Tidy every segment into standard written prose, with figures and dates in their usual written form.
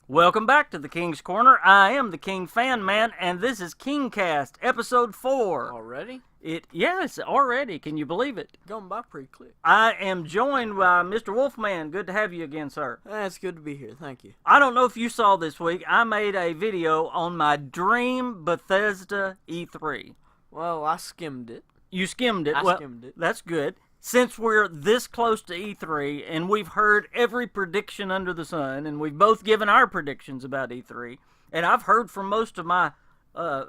Welcome back to the King's Corner. I am the KingFanMan, and this is KingCast, Episode 4. Already? Yes, already. Can you believe it? Going by pretty quick. I am joined by Mr. Wolfman. Good to have you again, sir. It's good to be here. Thank you. I don't know if you saw this week, I made a video on my dream Bethesda E3. Well, I skimmed it. You skimmed it. I skimmed it. That's good. Since we're this close to E3, and we've heard every prediction under the sun, and we've both given our predictions about E3, and I've heard from most of my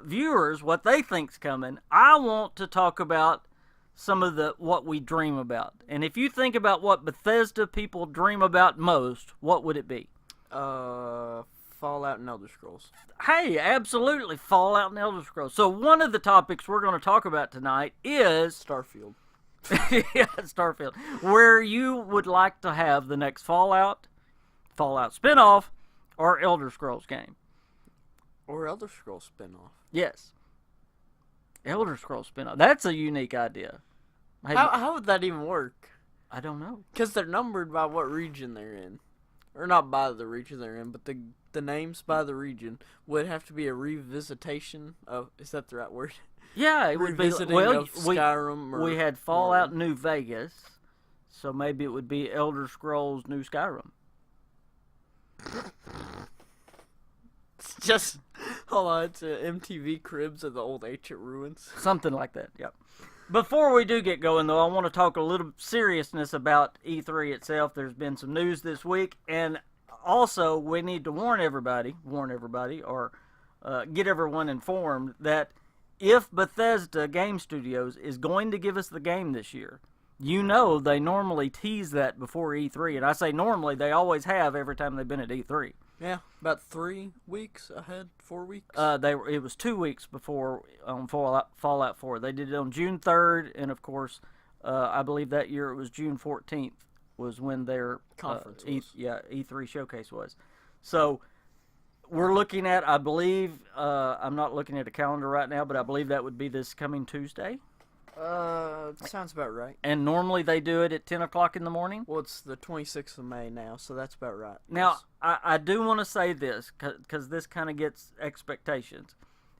viewers what they think's coming, I want to talk about some of what we dream about. And if you think about what Bethesda people dream about most, what would it be? Fallout and Elder Scrolls. Hey, absolutely, Fallout and Elder Scrolls. So one of the topics we're going to talk about tonight is Starfield. Yeah, Starfield. Where you would like to have the next Fallout spinoff, or Elder Scrolls game. Or Elder Scrolls spinoff. Yes. Elder Scrolls spinoff. That's a unique idea. How would that even work? I don't know. Because they're numbered by what region they're in. Or not by the region they're in, but the names by the region would have to be a revisitation of, is that the right word? Yeah, it would be. Well, Skyrim. We had Fallout New Vegas, so maybe it would be Elder Scrolls New Skyrim. It's just, hold on, it's MTV Cribs of the old ancient ruins. Something like that, yep. Before we do get going, though, I want to talk a little seriousness about E3 itself. There's been some news this week, and also we need to warn everybody, or get everyone informed that if Bethesda Game Studios is going to give us the game this year, you know they normally tease that before E3. And I say normally, they always have every time they've been at E3. Yeah, about 3 weeks ahead, 4 weeks? It was 2 weeks before Fallout 4. They did it on June 3rd, and of course, I believe that year it was June 14th was when their conference was. E3 showcase was. So we're looking at, I believe, I'm not looking at a calendar right now, but I believe that would be this coming Tuesday. Sounds about right. And normally they do it at 10 o'clock in the morning. Well, it's the 26th of May now, so that's about right. Now, I do want to say this, because this kind of gets expectations.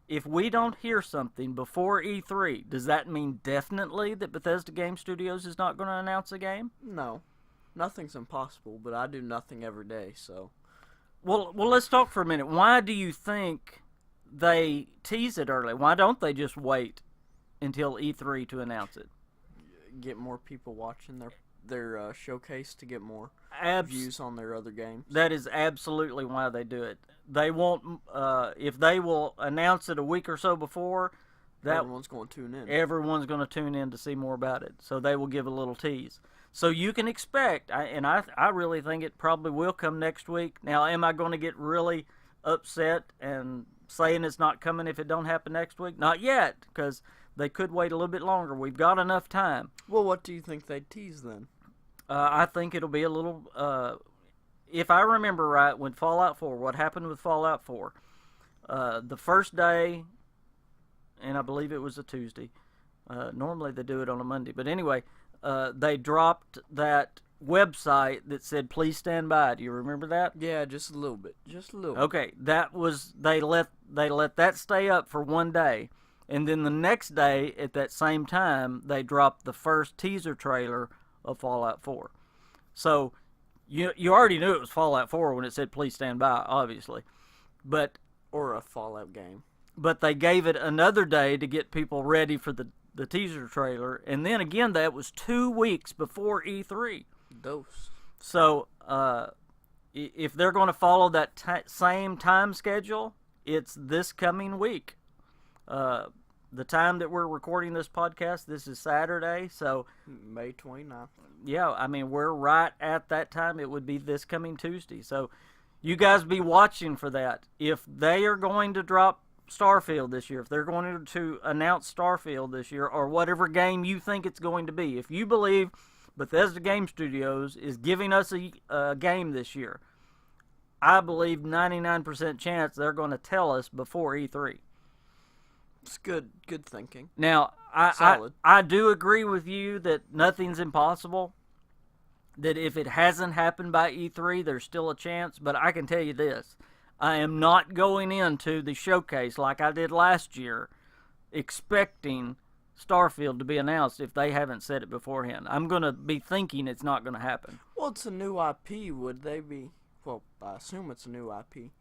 If we don't hear something before E3, does that mean definitely that Bethesda Game Studios is not going to announce a game? No. Nothing's impossible, but I do nothing every day, so. Well, let's talk for a minute. Why do you think they tease it early? Why don't they just wait until E3 to announce it? Get more people watching their showcase to get more views on their other games. That is absolutely why they do it. They won't, if they will announce it a week or so before, everyone's going to tune in. Everyone's going to tune in to see more about it. So they will give a little tease. So you can expect, and I really think it probably will come next week. Now, am I going to get really upset and saying it's not coming if it don't happen next week? Not yet, because they could wait a little bit longer. We've got enough time. Well, what do you think they'd tease then? I think it'll be a little, if I remember right, when Fallout 4, what happened with Fallout 4, the first day, and I believe it was a Tuesday, normally they do it on a Monday, but anyway, they dropped that website that said, please stand by. Do you remember that? Yeah, just a little bit. Just a little Okay, that was, they let that stay up for one day. And then the next day, at that same time, they dropped the first teaser trailer of Fallout 4. So, you already knew it was Fallout 4 when it said, please stand by, obviously. Or a Fallout game. But they gave it another day to get people ready for the teaser trailer. And then again, that was 2 weeks before E3. So, if they're going to follow that same time schedule, it's this coming week. The time that we're recording this podcast, this is Saturday, so May 29th. Yeah, I mean, we're right at that time. It would be this coming Tuesday. So you guys be watching for that. If they are going to drop Starfield this year, if they're going to announce Starfield this year, or whatever game you think it's going to be, if you believe Bethesda Game Studios is giving us a game this year, I believe 99% chance they're going to tell us before E3. It's good thinking. Now, I do agree with you that nothing's impossible. That if it hasn't happened by E3, there's still a chance. But I can tell you this. I am not going into the showcase like I did last year expecting Starfield to be announced if they haven't said it beforehand. I'm going to be thinking it's not going to happen. Well, it's a new IP. Would they be... Well, I assume it's a new IP.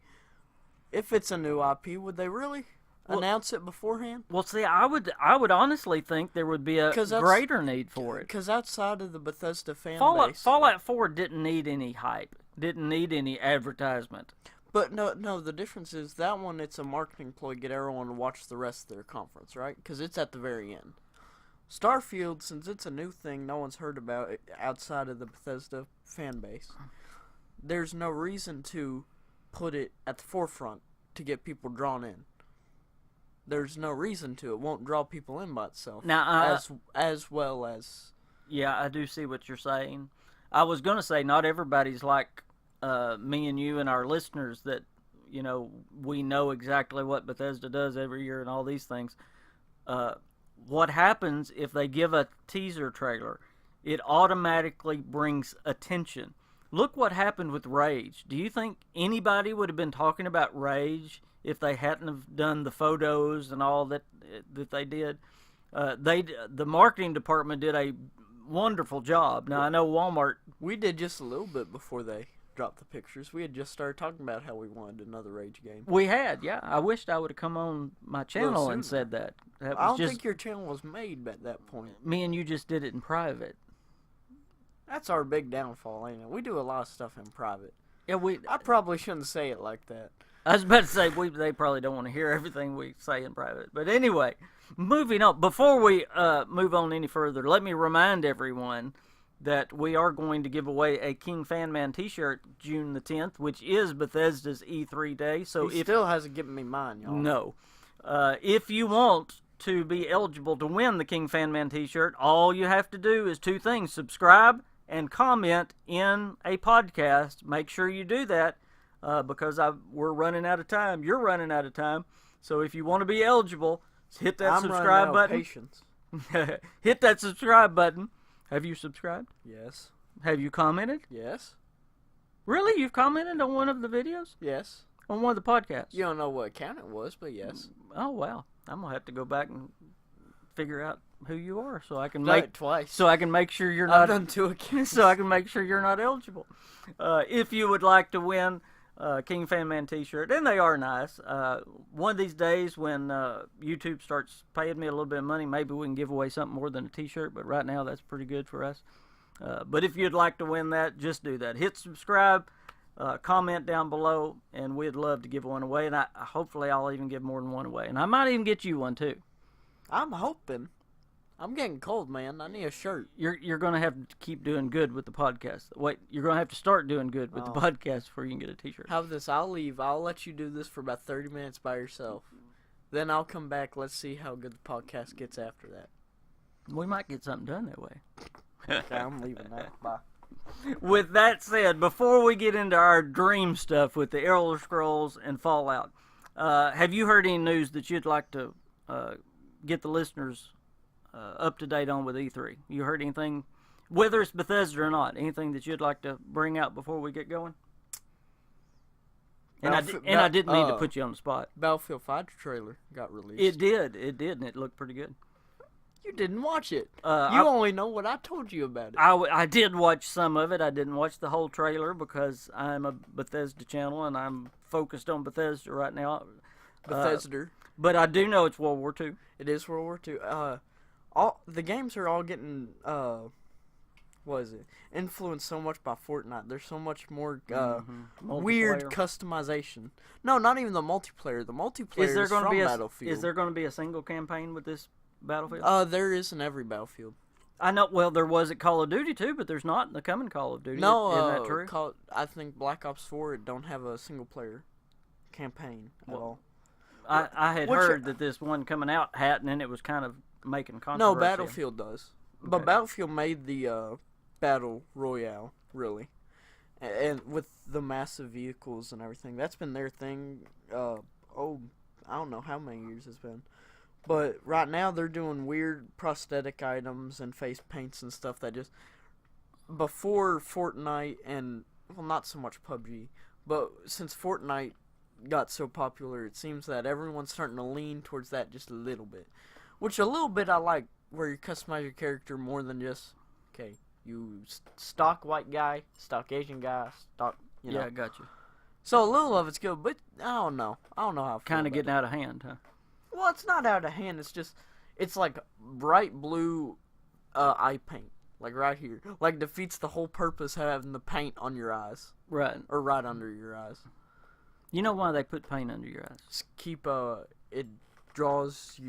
If it's a new IP, would they really announce it beforehand? Well, see, I would honestly think there would be a greater need for it. Because outside of the Bethesda fan base... Fallout 4 didn't need any hype. Didn't need any advertisement. But no, the difference is that one, it's a marketing ploy to get everyone to watch the rest of their conference, right? Because it's at the very end. Starfield, since it's a new thing no one's heard about it outside of the Bethesda fan base, there's no reason to put it at the forefront to get people drawn in. There's no reason to. It won't draw people in by itself. Now, as well as... Yeah, I do see what you're saying. I was going to say not everybody's like... me and you and our listeners that, you know, we know exactly what Bethesda does every year and all these things. What happens if they give a teaser trailer? It automatically brings attention. Look what happened with Rage. Do you think anybody would have been talking about Rage if they hadn't have done the photos and all that they did? The marketing department did a wonderful job. Now, I know Walmart... We did just a little bit before they dropped the pictures. We had just started talking about how we wanted another Rage game. We had, yeah. I wished I would have come on my channel and said that. I don't think your channel was made at that point. Me and you just did it in private. That's our big downfall, ain't it? We do a lot of stuff in private. Yeah, I probably shouldn't say it like that. I was about to say, they probably don't want to hear everything we say in private. But anyway, moving on. Before we move on any further, let me remind everyone that we are going to give away a KingFanMan t-shirt June the 10th, which is Bethesda's E3 day. So he still hasn't given me mine, y'all. No. If you want to be eligible to win the KingFanMan t-shirt, all you have to do is two things. Subscribe and comment in a podcast. Make sure you do that because we're running out of time. You're running out of time. So if you want to be eligible, hit that subscribe button. Patience. Hit that subscribe button. Have you subscribed? Yes. Have you commented? Yes. Really? You've commented on one of the videos? Yes. On one of the podcasts? You don't know what account it was, but yes. Oh, wow. I'm going to have to go back and figure out who you are so I can Done it twice. So I can make sure you're not... I've done 2 accounts. So I can make sure you're not eligible. If you would like to win KingFanMan t-shirt, and they are nice. One of these days when YouTube starts paying me a little bit of money, maybe we can give away something more than a t-shirt, but right now that's pretty good for us. But if you'd like to win that, just do that. Hit subscribe, comment down below, and we'd love to give one away, and hopefully I'll even give more than one away. And I might even get you one too. I'm hoping. I'm getting cold, man. I need a shirt. You're going to have to keep doing good with the podcast. Wait, you're going to have to start doing good with the podcast before you can get a t-shirt. How about this? I'll leave. I'll let you do this for about 30 minutes by yourself. Then I'll come back. Let's see how good the podcast gets after that. We might get something done that way. Okay, I'm leaving now. Bye. With that said, before we get into our dream stuff with the Elder Scrolls and Fallout, have you heard any news that you'd like to get the listeners up to date on with E3? You heard anything, whether it's Bethesda or not, anything that you'd like to bring out before we get going? And I didn't mean to put you on the spot. Battlefield 5 trailer got released. It did, and it looked pretty good. You didn't watch it. You only know what I told you about it. I did watch some of it. I didn't watch the whole trailer because I'm a Bethesda channel and I'm focused on Bethesda right now. Bethesda. But I do know it's World War II. It is World War II. All the games are all getting influenced so much by Fortnite. There's so much more weird customization. No, not even the multiplayer. The multiplayer is from Battlefield. Is there going to be a single campaign with this Battlefield? There is in every Battlefield. I know. Well, there was at Call of Duty too, but there's not in the coming Call of Duty. No, isn't that true? I think Black Ops 4 don't have a single player campaign at all. I had heard that this one coming out hadn't, and it was kind of making controversy. No, Battlefield does. Okay. But Battlefield made the Battle Royale, really. And with the massive vehicles and everything. That's been their thing. I don't know how many years it's been. But right now they're doing weird prosthetic items and face paints and stuff that just... Before Fortnite and... Well, not so much PUBG. But since Fortnite got so popular, it seems that everyone's starting to lean towards that just a little bit. Which a little bit I like, where you customize your character more than just, okay, you stock white guy, stock Asian guy, stock, you know. Yeah, I got you. So a little of it's good, but I don't know. I don't know how I feel Kind of about getting it. out of hand, huh? Well, it's not out of hand. It's just, it's like bright blue eye paint. Like right here. Like defeats the whole purpose of having the paint on your eyes. Right. Or right under your eyes. You know why they put paint under your eyes? Just keep, it draws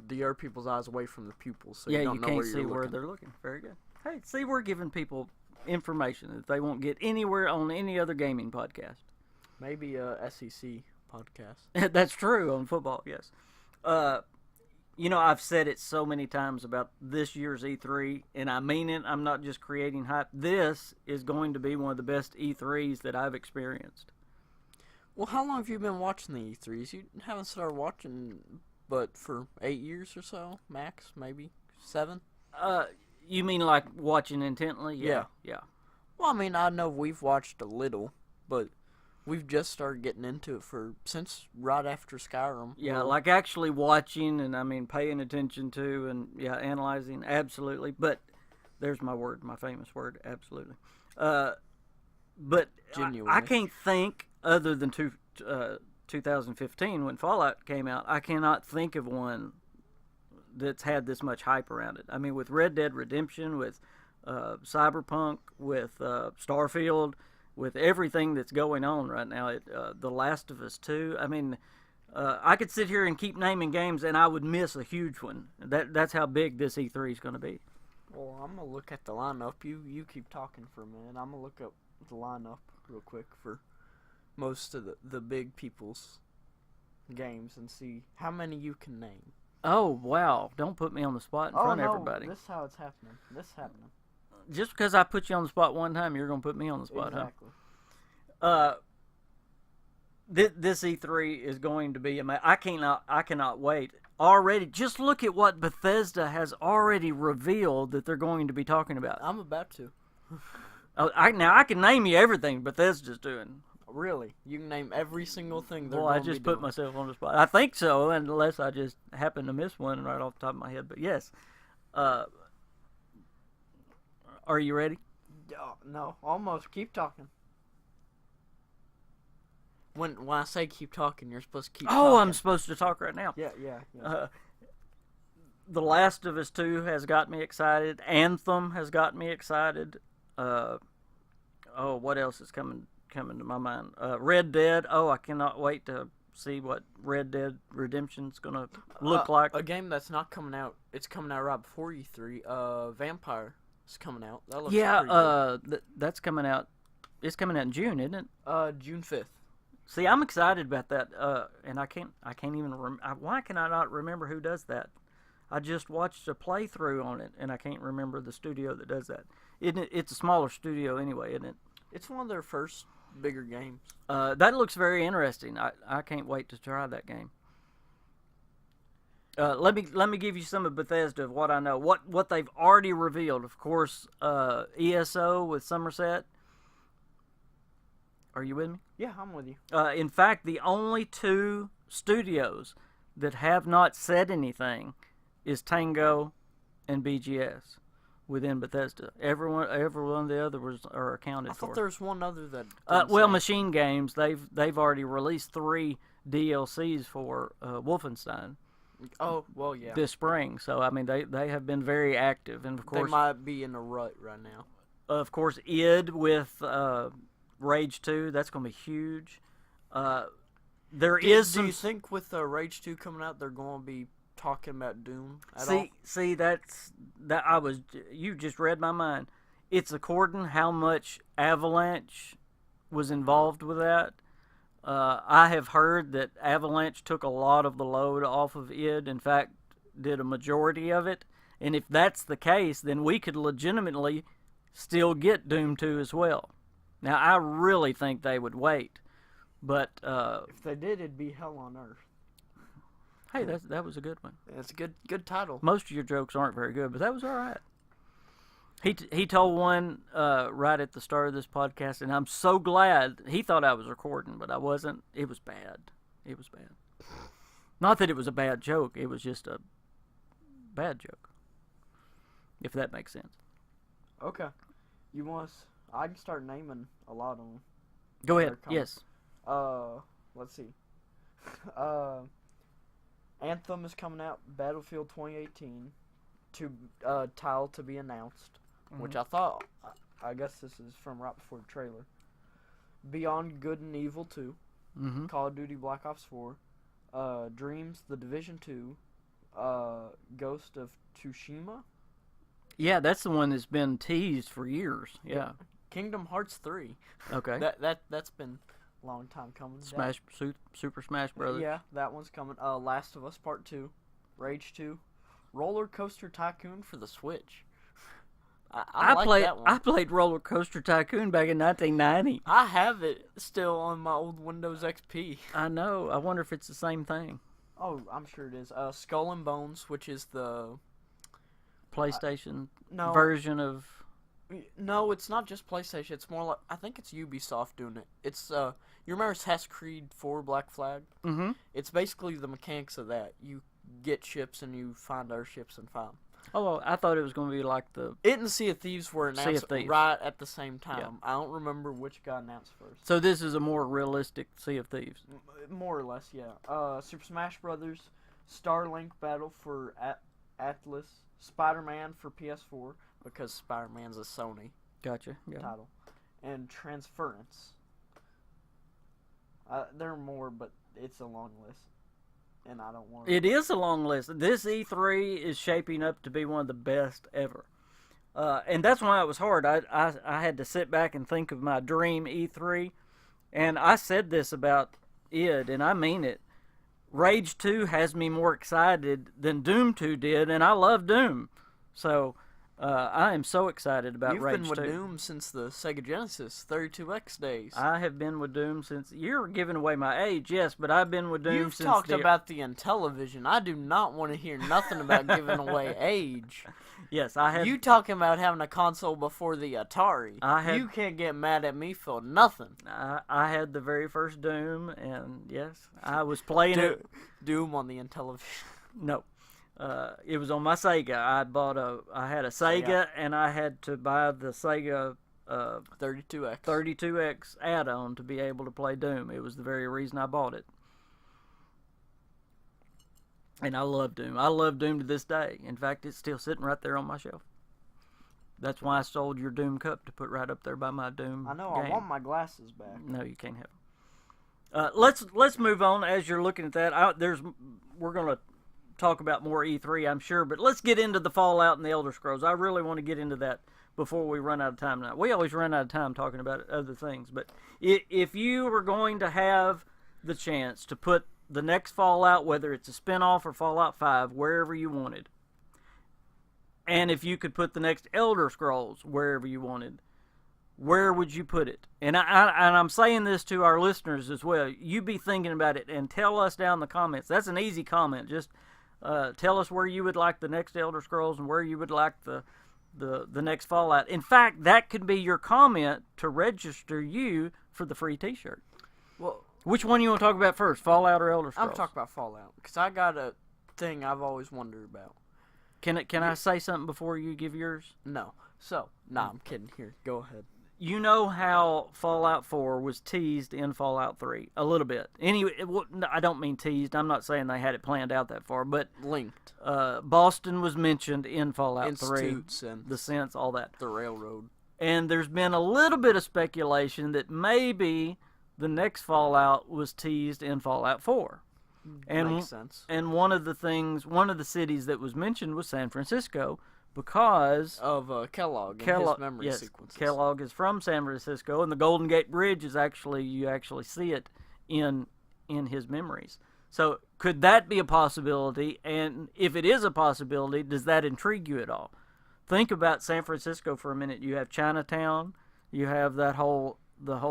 the other people's eyes away from the pupils. So Yeah, you don't know can't where see you're where looking. they're looking. Very good. Hey, see, we're giving people information that they won't get anywhere on any other gaming podcast. Maybe a SEC podcast. That's true on football, yes. You know, I've said it so many times about this year's E3, and I mean it. I'm not just creating hype. This is going to be one of the best E3s that I've experienced. Well, how long have you been watching the E3s? You haven't started watching, but for 8 years or so, max, maybe 7. You mean like watching intently? Yeah. Well, I mean, I know we've watched a little, but we've just started getting into it since right after Skyrim. Yeah, Well, like actually watching and, I mean, paying attention to and, yeah, analyzing, absolutely. But there's my word, my famous word, absolutely. But Genuinely. I can't think, other than 2015 when Fallout came out, I cannot think of one that's had this much hype around it. I mean, with Red Dead Redemption, with Cyberpunk, with Starfield, with everything that's going on right now, The Last of Us 2. I mean, I could sit here and keep naming games, and I would miss a huge one. That's how big this E3 is going to be. Well, I'm going to look at the lineup. You keep talking for a minute. I'm going to look up the lineup real quick for most of the big people's games and see how many you can name. Oh, wow. Don't put me on the spot in front of everybody. This is how it's happening. This is happening. Just because I put you on the spot one time, you're going to put me on the spot, Exactly. huh? This E3 is going to be amazing. I cannot wait. Already, just look at what Bethesda has already revealed that they're going to be talking about. I'm about to. Now, I can name you everything Bethesda's doing. Really? You can name every single thing they're Well, going I to just be put doing. myself on the spot. I think so, unless I just happen to miss one right off the top of my head. But yes. Are you ready? No, almost. Keep talking. When I say keep talking, you're supposed to keep talking. Oh, I'm supposed to talk right now. Yeah. The Last of Us 2 has got me excited. Anthem has got me excited. What else is coming to my mind? Red Dead. Oh, I cannot wait to see what Red Dead Redemption's going to look like. A game that's not coming out. It's coming out right before E3. Vampire is coming out. That looks pretty good. That's coming out. It's coming out in June, isn't it? June 5th. See, I'm excited about that, and I can't even why can I not remember who does that? I just watched a playthrough on it, and I can't remember the studio that does that. It's a smaller studio anyway, isn't it? It's one of their first bigger games. That looks very interesting. I can't wait to try that game. Let me give you some of Bethesda of what I know. What they've already revealed. Of course, ESO with Somerset. Are you with me? Yeah, I'm with you. In fact, the only 2 studios that have not said anything is Tango and BGS within Bethesda. Every one of the others are accounted I for. thought there was one other that. Machine Games, they've already released 3 DLCs for Wolfenstein. Oh well, yeah. This spring. So I mean, they have been very active, and of course they might be in a rut right now. Of course, id with Rage 2. That's going to be huge. Do you think with Rage 2 coming out, they're going to be talking about Doom at all? See, you just read my mind. It's according how much Avalanche was involved with that. I have heard that Avalanche took a lot of the load off of id. In fact, did a majority of it. And if that's the case, then we could legitimately still get Doom 2 as well. Now, I really think they would wait. But if they did, it'd be hell on earth. Hey, that was a good one. It's a good title. Most of your jokes aren't very good, but that was all right. He told one right at the start of this podcast, and I'm so glad. He thought I was recording, but I wasn't. It was bad. It was bad. Not that it was a bad joke. It was just a bad joke. If that makes sense. Okay. You want us? I can start naming a lot of them. Go ahead. Yes. Let's see. Anthem is coming out. Battlefield 2018. Title to be announced. Which I thought. I guess this is from right before the trailer. Beyond Good and Evil 2. Mm-hmm. Call of Duty Black Ops 4. Dreams: The Division 2. Ghost of Tsushima. Yeah, that's the one that's been teased for years. Yeah. Kingdom Hearts 3. Okay. That's been a long time coming. Super Smash Brothers. Yeah, that one's coming. Last of Us Part 2. Rage 2. Roller Coaster Tycoon for the Switch. I like that one. I played Roller Coaster Tycoon back in 1990. I have it still on my old Windows XP. I know. I wonder if it's the same thing. Oh, I'm sure it is. Skull and Bones, which is the PlayStation no. version of... No, it's not just PlayStation. It's more like... I think it's Ubisoft doing it. It's, you remember Assassin's Creed 4 Black Flag? Mm-hmm. It's basically the mechanics of that. You get ships and you find other ships and find them. Oh, I thought it was going to be like the... It and Sea of Thieves were announced right at the same time. Yeah. I don't remember which got announced first. So this is a more realistic Sea of Thieves? More or less, yeah. Super Smash Brothers, Starlink Battle for Atlas, Spider-Man for PS4, because Spider-Man's a Sony Gotcha. Yeah. title, and Transference. There are more, but it's a long list. And I don't want to... It is a long list. This E3 is shaping up to be one of the best ever. And that's why it was hard. I had to sit back and think of my dream E3. And I said this about id, and I mean it. Rage 2 has me more excited than Doom 2 did, and I love Doom. So I am so excited about Rage 2. You've been with Doom since the Sega Genesis 32X days. I have been with Doom since... You're giving away my age, yes, but I've been with Doom You've since... You've talked about the Intellivision. I do not want to hear nothing about giving away age. Yes, I have... You talking about having a console before the Atari. You can't get mad at me for nothing. I had the very first Doom, and yes, I was playing it... Doom on the Intellivision. No. It was on my Sega. I had a Sega, and I had to buy the Sega 32X add-on to be able to play Doom. It was the very reason I bought it. And I love Doom. I love Doom to this day. In fact, it's still sitting right there on my shelf. That's why I sold your Doom cup to put right up there by my Doom I know. game. I want my glasses back. No, you can't have them. Let's move on. As you're looking at that, we're going to talk about more E3, I'm sure, but let's get into the Fallout and the Elder Scrolls. I really want to get into that before we run out of time now. We always run out of time talking about other things, but if you were going to have the chance to put the next Fallout, whether it's a spinoff or Fallout 5, wherever you wanted, and if you could put the next Elder Scrolls wherever you wanted, where would you put it? And I'm saying this to our listeners as well. You be thinking about it and tell us down in the comments. That's an easy comment. Just tell us where you would like the next Elder Scrolls and where you would like the next Fallout. In fact, that could be your comment to register you for the free T-shirt. Well, which one you want to talk about first, Fallout or Elder Scrolls? I'm talking about Fallout because I got a thing I've always wondered about. Can I say something before you give yours? No. So, I'm kidding. Here, go ahead. You know how Fallout 4 was teased in Fallout 3 a little bit. Anyway, I don't mean teased. I'm not saying they had it planned out that far, but linked. Boston was mentioned in Fallout 3. And the sense, all that. The railroad. And there's been a little bit of speculation that maybe the next Fallout was teased in Fallout 4. And, makes sense. And one of the cities that was mentioned was San Francisco, because of Kellogg and his memory sequences. Kellogg is from San Francisco, and the Golden Gate Bridge is you actually see it in his memories. So could that be a possibility? And if it is a possibility, does that intrigue you at all? Think about San Francisco for a minute. You have Chinatown. You have the whole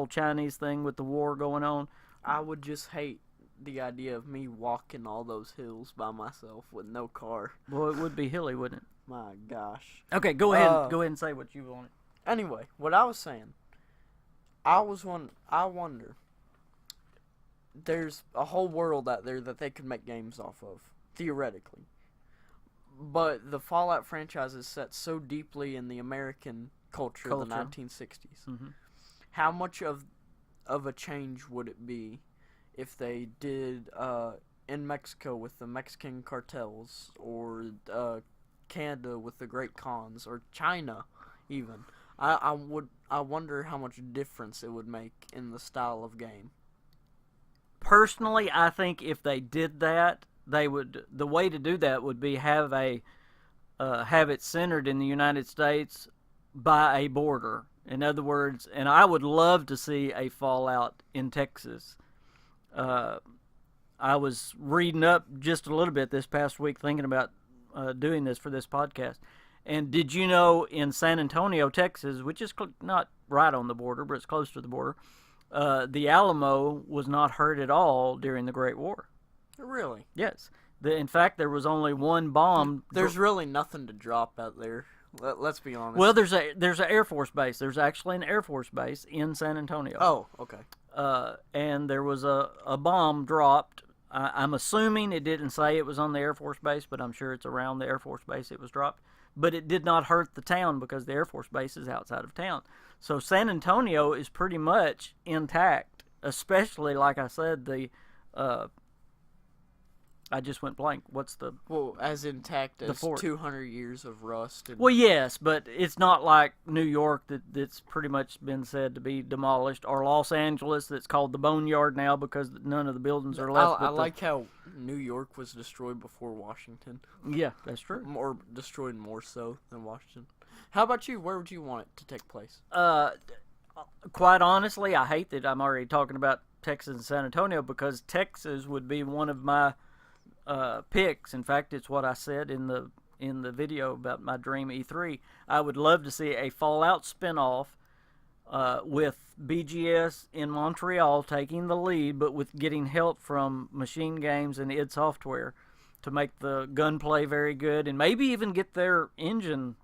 Chinese thing with the war going on. I would just hate the idea of me walking all those hills by myself with no car. Well, it would be hilly, wouldn't it? My gosh. Okay, go ahead. Go ahead and say what you wanted. Anyway, what I was saying, I wonder. There's a whole world out there that they could make games off of, theoretically. But the Fallout franchise is set so deeply in the American culture. Of the 1960s. Mm-hmm. How much of a change would it be if they did in Mexico with the Mexican cartels, or Canada with the Great Khans, or China even? I wonder how much difference it would make in the style of game. Personally, I think if they did that, the way to do that would be have it centered in the United States by a border. In other words, and I would love to see a Fallout in Texas. I was reading up just a little bit this past week thinking about doing this for this podcast. And did you know in San Antonio, Texas, which is not right on the border, but it's close to the border, the Alamo was not hurt at all during the Great War. Really? Yes. In fact, there was only one bomb. There's really nothing to drop out there. Let's be honest. Well, there's an Air Force base. There's actually an Air Force base in San Antonio. Oh, okay. And there was a bomb dropped. I'm assuming it didn't say it was on the Air Force base, but I'm sure it's around the Air Force base it was dropped. But it did not hurt the town because the Air Force base is outside of town. So San Antonio is pretty much intact, especially, like I said, I just went blank. What's the... Well, as intact as fort. 200 years of rust. And... Well, yes, but it's not like New York that's pretty much been said to be demolished, or Los Angeles that's called the Boneyard now because none of the buildings are left. I like how New York was destroyed before Washington. Yeah, that's true. More destroyed more so than Washington. How about you? Where would you want it to take place? Quite honestly, I hate that I'm already talking about Texas and San Antonio because Texas would be one of my picks. In fact, it's what I said in the video about my dream E3. I would love to see a Fallout spinoff with BGS in Montreal taking the lead, but with getting help from Machine Games and id Software to make the gunplay very good, and maybe even get their engine,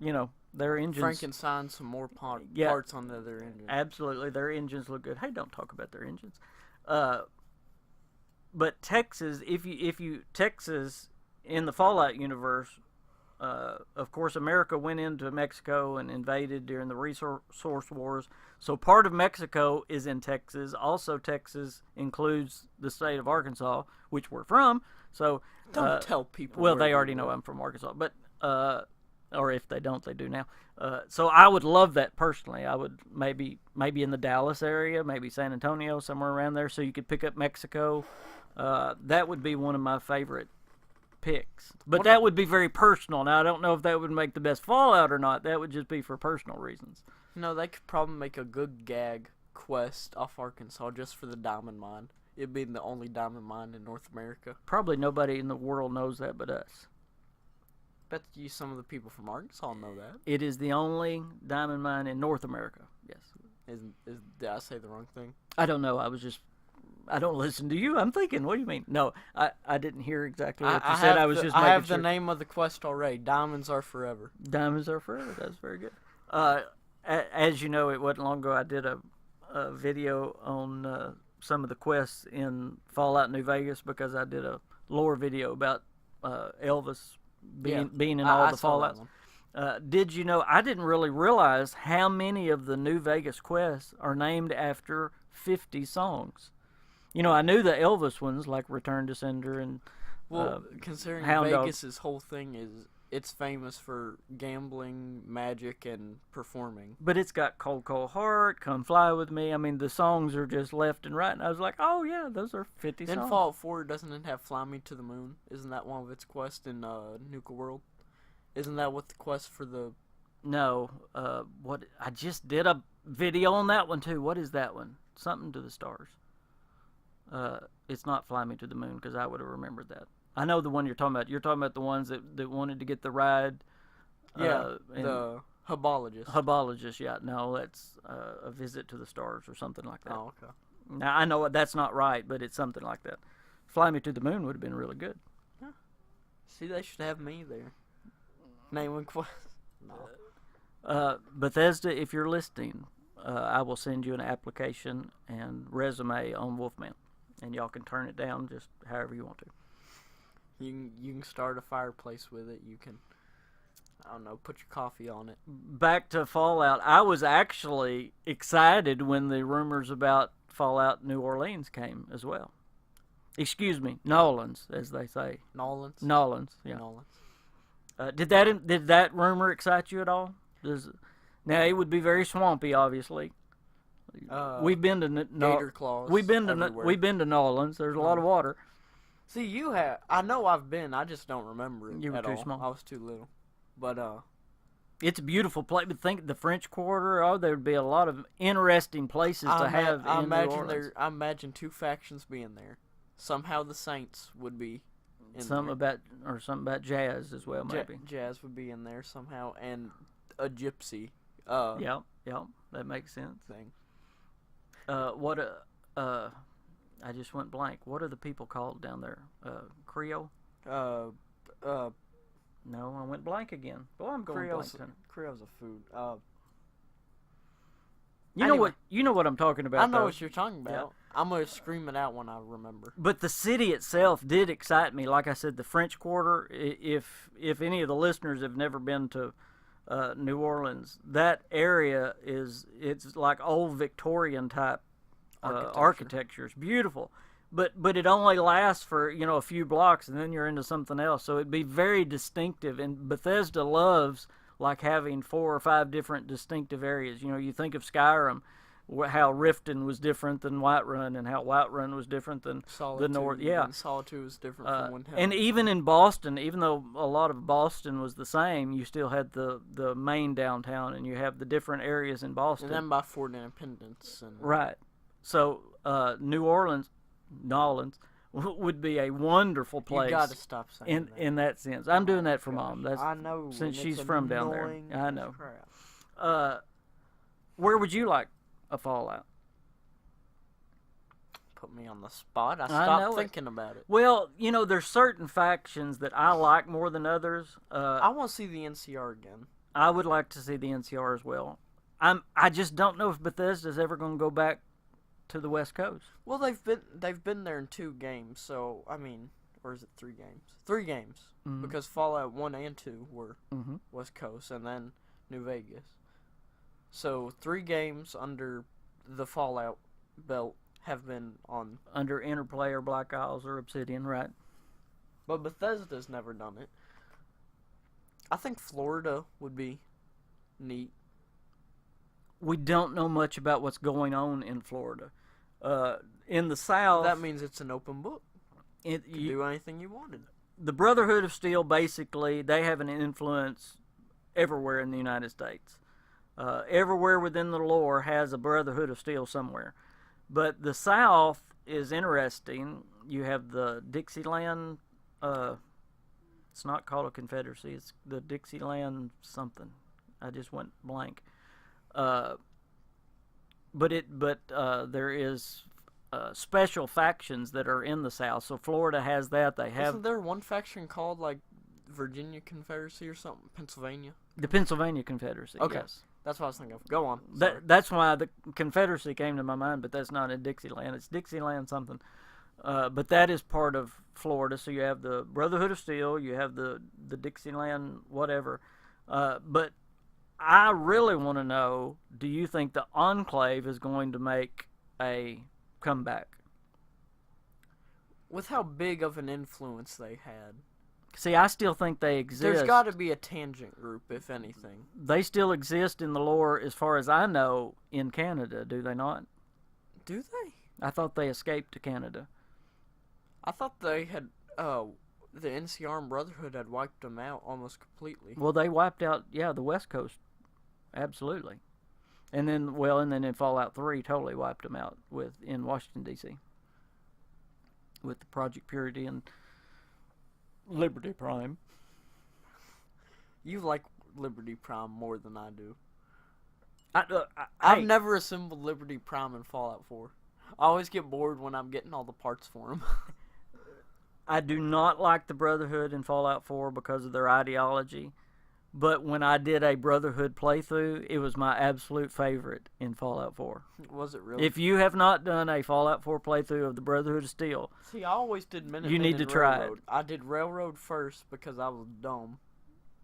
their engines. Frankenstein some more parts on their engine. Absolutely, their engines look good. Hey, don't talk about their engines. But Texas, if you Texas in the Fallout universe, of course, America went into Mexico and invaded during the resource wars. So part of Mexico is in Texas. Also, Texas includes the state of Arkansas, which we're from. So don't tell people. Well, they already know I'm from Arkansas, but or if they don't, they do now. So I would love that personally. I would maybe in the Dallas area, maybe San Antonio, somewhere around there, so you could pick up Mexico. That would be one of my favorite picks. But that would be very personal. Now, I don't know if that would make the best Fallout or not. That would just be for personal reasons. No, they could probably make a good gag quest off Arkansas just for the diamond mine. It being the only diamond mine in North America. Probably nobody in the world knows that but us. Bet you some of the people from Arkansas know that. It is the only diamond mine in North America, yes. Did I say the wrong thing? I don't know. I don't listen to you. I'm thinking, what do you mean? No, I didn't hear exactly what you said. I was just making sure. I have the name of the quest already. Diamonds are forever. Diamonds are forever. That's very good. As you know, it wasn't long ago I did a video on some of the quests in Fallout New Vegas because I did a lore video about Elvis being in all the Fallouts. Did you know, I didn't really realize how many of the New Vegas quests are named after 50 songs. I knew the Elvis ones, like Return to Sender and considering Hound Vegas's whole thing is it's famous for gambling, magic, and performing. But it's got Cold Cold Heart, Come Fly With Me. I mean, the songs are just left and right. And I was like, oh, yeah, those are 50 songs. Then Fallout 4, doesn't it have Fly Me to the Moon? Isn't that one of its quests in Nuka World? Isn't that what the quest for the... No. What? I just did a video on that one, too. What is that one? Something to the Stars. It's not Fly Me to the Moon, because I would have remembered that. I know the one you're talking about. You're talking about the ones that wanted to get the ride. The Hubologist. Hubologist, yeah. No, that's A Visit to the Stars or something like that. Oh, okay. Now, I know that's not right, but it's something like that. Fly Me to the Moon would have been really good. Yeah. See, they should have me there. Name and quest. Bethesda, if you're listening, I will send you an application and resume on Wolfman, and y'all can turn it down just however you want to. You can start a fireplace with it. You can, I don't know, put your coffee on it. Back to Fallout, I was actually excited when the rumors about Fallout New Orleans came as well. Excuse me, Nolans, as they say. Nolans. Yeah. Nolans. Did that rumor excite you at all? Now it would be very swampy, obviously. We've been to Gator claws. We've been to Nolans. There's a lot of water. See, you have. I know I've been. I just don't remember it. You were at too all. small. I was too little. But it's a beautiful place. But think the French Quarter. Oh, there'd be a lot of interesting places to have in New Orleans. I imagine two factions being there. Somehow the Saints would be. Something about jazz as well, maybe. Jazz would be in there somehow, and a gypsy. Yeah, that makes sense. Thing. I just went blank. What are the people called down there? Creole? No, I went blank again. Boy, I'm going blank. Creole's a food. You know what I'm talking about. I know what you're talking about. Yeah. I'm gonna scream it out when I remember. But the city itself did excite me. Like I said, the French Quarter. If any of the listeners have never been to New Orleans, that area it's like old Victorian type architecture. It's beautiful, but it only lasts for a few blocks, and then you're into something else. So it'd be very distinctive. And Bethesda loves like having 4 or 5 different distinctive areas. You think of Skyrim, how Riften was different than Whiterun, and how Whiterun was different than Solitude, the North. Yeah, and Solitude was different from Windhelm. And even in Boston, even though a lot of Boston was the same, you still had the main downtown, and you have the different areas in Boston. And then by Fort Independence. Right. So New Orleans, Nolans, would be a wonderful place. You got to stop saying that. In that sense. I'm doing that for Mom. That's I know. Since she's from down there. I know. Crap. Where would you like a Fallout? Put me on the spot. I stopped thinking about it. Well, there's certain factions that I like more than others. I want to see the NCR again. I would like to see the NCR as well. I just don't know if Bethesda's ever going to go back to the West Coast. Well, they've been there in 2 games, so I mean, or is it 3 games? 3 games, because Fallout 1 and 2 were West Coast, and then New Vegas. So 3 games under the Fallout belt have been on under Interplay or Black Isles or Obsidian, right? But Bethesda's never done it. I think Florida would be neat. We don't know much about what's going on in Florida. In the South... That means it's an open book. You can do anything you wanted. The Brotherhood of Steel, basically, they have an influence everywhere in the United States. Everywhere within the lore has a Brotherhood of Steel somewhere. But the South is interesting. You have the Dixieland... it's not called a Confederacy. It's the Dixieland something. I just went blank. But there is special factions that are in the South. So Florida has that. They have. Isn't there one faction called like Virginia Confederacy or something? Pennsylvania. The Pennsylvania Confederacy. Okay, yes. That's what I was thinking of. Go on. That's why the Confederacy came to my mind, but that's not in Dixieland. It's Dixieland something. But that is part of Florida. So you have the Brotherhood of Steel. You have the Dixieland whatever. But I really want to know, do you think the Enclave is going to make a comeback? With how big of an influence they had. See, I still think they exist. There's got to be a tangent group, if anything. They still exist in the lore, as far as I know, in Canada, do they not? Do they? I thought they escaped to Canada. I thought they had... the NCR and Brotherhood had wiped them out almost completely. Well, they wiped out, the West Coast. Absolutely. And then in Fallout 3, totally wiped them out in Washington, D.C. with the Project Purity and Liberty Prime. You like Liberty Prime more than I do. I've never assembled Liberty Prime in Fallout 4. I always get bored when I'm getting all the parts for them. I do not like the Brotherhood in Fallout 4 because of their ideology. But when I did a Brotherhood playthrough, it was my absolute favorite in Fallout 4. Was it really? If you have not done a Fallout 4 playthrough of the Brotherhood of Steel, See, I always did Minutemen you need to and try Railroad. it. I did Railroad first because I was dumb.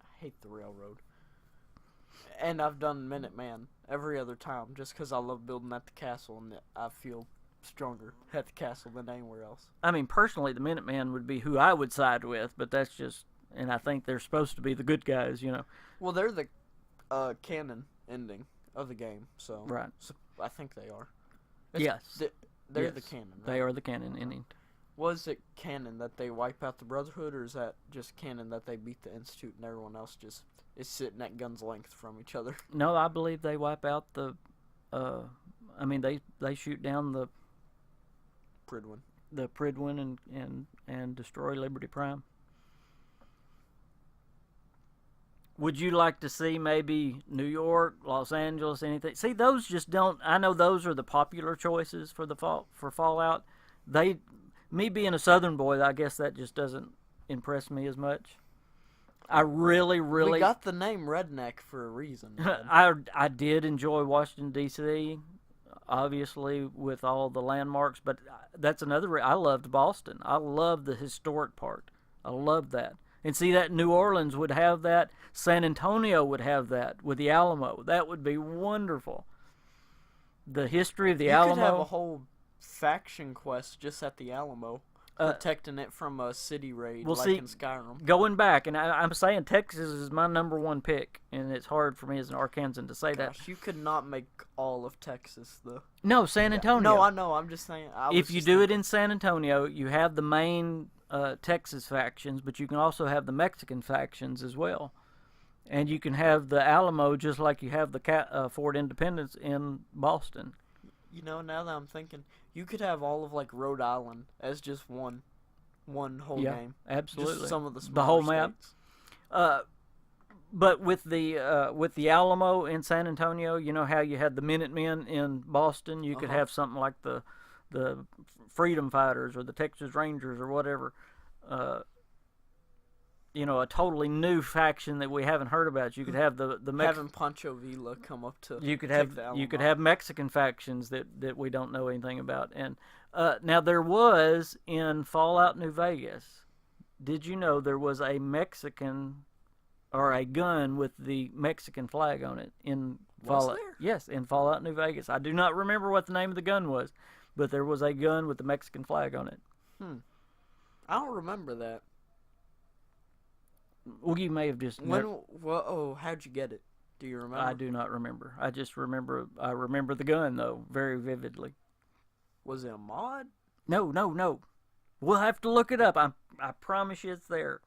I hate the Railroad. And I've done Minuteman every other time just because I love building at the castle and I feel stronger at the castle than anywhere else. I mean, personally, the Minutemen would be who I would side with, but that's just, and I think they're supposed to be the good guys, you know. Well, they're the canon ending of the game, so, Right. so I think they are. Yes. They're Yes. the canon, right? They are the canon ending. Was it canon that they wipe out the Brotherhood, or is that just canon that they beat the Institute and everyone else just is sitting at gun's length from each other? No, I believe they wipe out the, I mean, they shoot down the Pridwin and destroy Liberty Prime. Would you like to see maybe New York, Los Angeles, anything? See, those just don't. I know those are the popular choices for Fallout. Me being a Southern boy, I guess that just doesn't impress me as much. I really We got the name Redneck for a reason. man. I did enjoy Washington D.C. Obviously with all the landmarks, but that's another. I loved Boston. I loved the historic part. I loved that. And see that New Orleans would have that. San Antonio would have that with the Alamo. That would be wonderful. The history of the Alamo. You could have a whole faction quest just at the Alamo, protecting it from a city raid well, like see, in Skyrim. Going back, and I'm saying Texas is my number one pick, and it's hard for me as an Arkansan to say that. Gosh, you could not make all of Texas the. No, San Antonio. No, I know. I'm just saying. If you do it in San Antonio, you have the main Texas factions, but you can also have the Mexican factions as well. And you can have the Alamo just like you have the Fort Independence in Boston. You know, now that I'm thinking, you could have all of like Rhode Island as just one whole game. Absolutely. Just some of the the whole smaller map. states. But with the Alamo in San Antonio, you know how you had the Minutemen in Boston. You could have something like the Freedom Fighters or the Texas Rangers or whatever. You know, a totally new faction that we haven't heard about. You could have the having Pancho Villa come up to. you could take the Alamo. have Mexican factions that we don't know anything about. And now there was in Fallout New Vegas. Did you know there was a Mexican or a gun with the Mexican flag on it in Fallout? there? Yes, in Fallout New Vegas. I do not remember what the name of the gun was, but there was a gun with the Mexican flag on it. I don't remember that. Well, you may have just. How'd you get it? Do you remember? I do not remember. I just remember. I remember the gun though very vividly. Was it a mod? No. We'll have to look it up. I promise you it's there.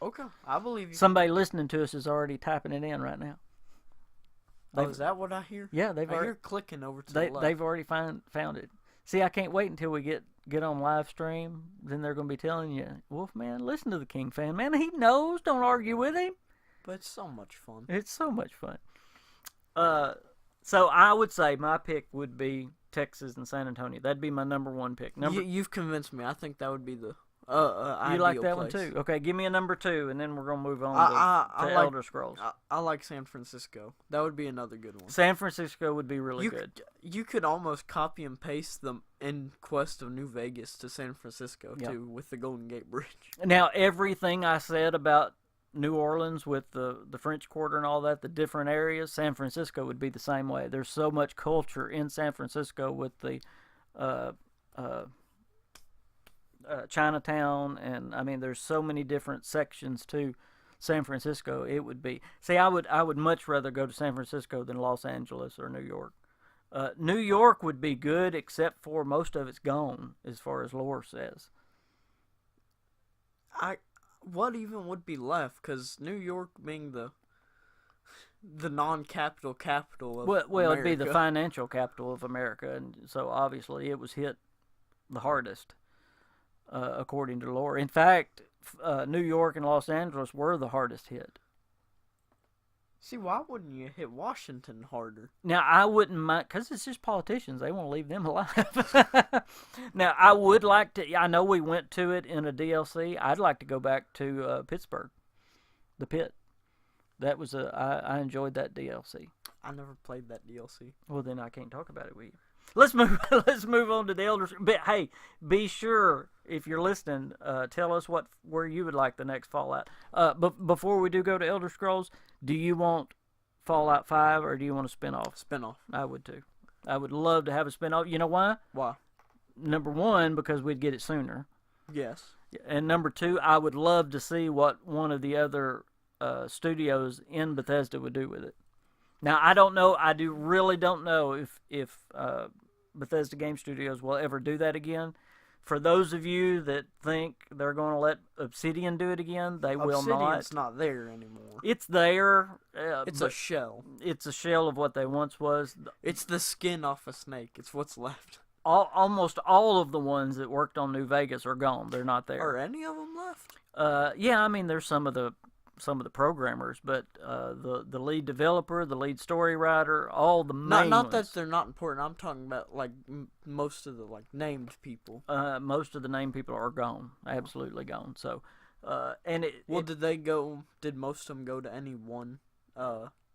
Okay, I believe you. Somebody listening to us is already typing it in right now. Is that what I hear? Yeah, they've I already. hear clicking over to the left. They've already found it. See, I can't wait until we get on live stream. Then they're going to be telling you, Wolfman, listen to the King Fan Man. He knows. Don't argue with him. But it's so much fun. It's so much fun. So I would say my pick would be Texas and San Antonio. That'd be my number one pick. You've convinced me. I think that would be the you like that place. one too? Okay, give me a number two, and then we're gonna move on to Elder Scrolls. I like San Francisco. That would be another good one. San Francisco would be really good. You could almost copy and paste the end quest of New Vegas to San Francisco too, with the Golden Gate Bridge. Now, everything I said about New Orleans with the French Quarter and all that, the different areas, San Francisco would be the same way. There's so much culture in San Francisco with the Chinatown, and I mean, there's so many different sections to San Francisco. It would be. See, I would much rather go to San Francisco than Los Angeles or New York. New York would be good, except for most of it's gone, as far as lore says. What even would be left? Because New York being the non-capital capital of well, America. it'd be the financial capital of America, and so obviously it was hit the hardest, according to lore. In fact, New York and Los Angeles were the hardest hit. See, why wouldn't you hit Washington harder? Now, I wouldn't mind, because it's just politicians. They want to leave them alive. Now, I would like to, I know we went to it in a DLC. I'd like to go back to Pittsburgh, the pit. That was I enjoyed that DLC. I never played that DLC. Well, then I can't talk about it with you. Let's move. Let's move on to the Elder. But hey, be sure if you're listening, tell us where you would like the next Fallout. But before we do go to Elder Scrolls, do you want Fallout 5 or do you want a spinoff? Spinoff. I would too. I would love to have a spinoff. You know why? Why? Number one, because we'd get it sooner. Yes. And number two, I would love to see what one of the other studios in Bethesda would do with it. Now, I don't know. I really don't know if Bethesda Game Studios will ever do that again. For those of you that think they're going to let Obsidian do it again, they will not. Obsidian's not there anymore. It's there. It's a shell. It's a shell of what they once was. It's the skin off a snake. It's what's left. Almost all of the ones that worked on New Vegas are gone. They're not there. Are any of them left? Yeah, I mean, there's some of the programmers, but the lead developer, the lead story writer, all the main not ones. that they're not important. I'm talking about like most of the named people. Most of the named people are gone, absolutely gone. So, did most of them go to any one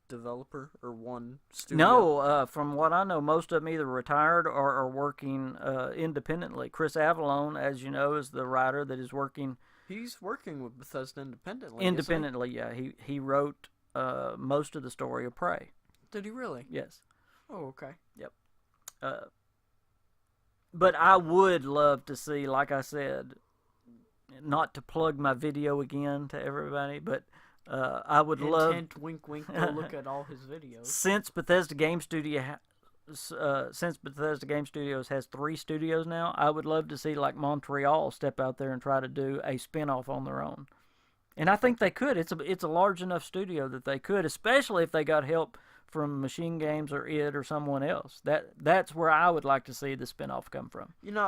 developer or one studio? No, from what I know, most of them either retired or are working independently. Chris Avallone, as you know, is the writer that is working. He's working with Bethesda independently. Independently, yeah. He wrote most of the story of Prey. Did he really? Yes. Oh, okay. Yep. But I would love to see, like I said, not to plug my video again to everybody, but I would love. Hint, wink, wink. Go look at all his videos. Since Bethesda Game Studios has 3 studios now, I would love to see like Montreal step out there and try to do a spinoff on their own. And I think they could. It's a large enough studio that they could, especially if they got help from Machine Games or id or someone else. That's where I would like to see the spinoff come from. You know,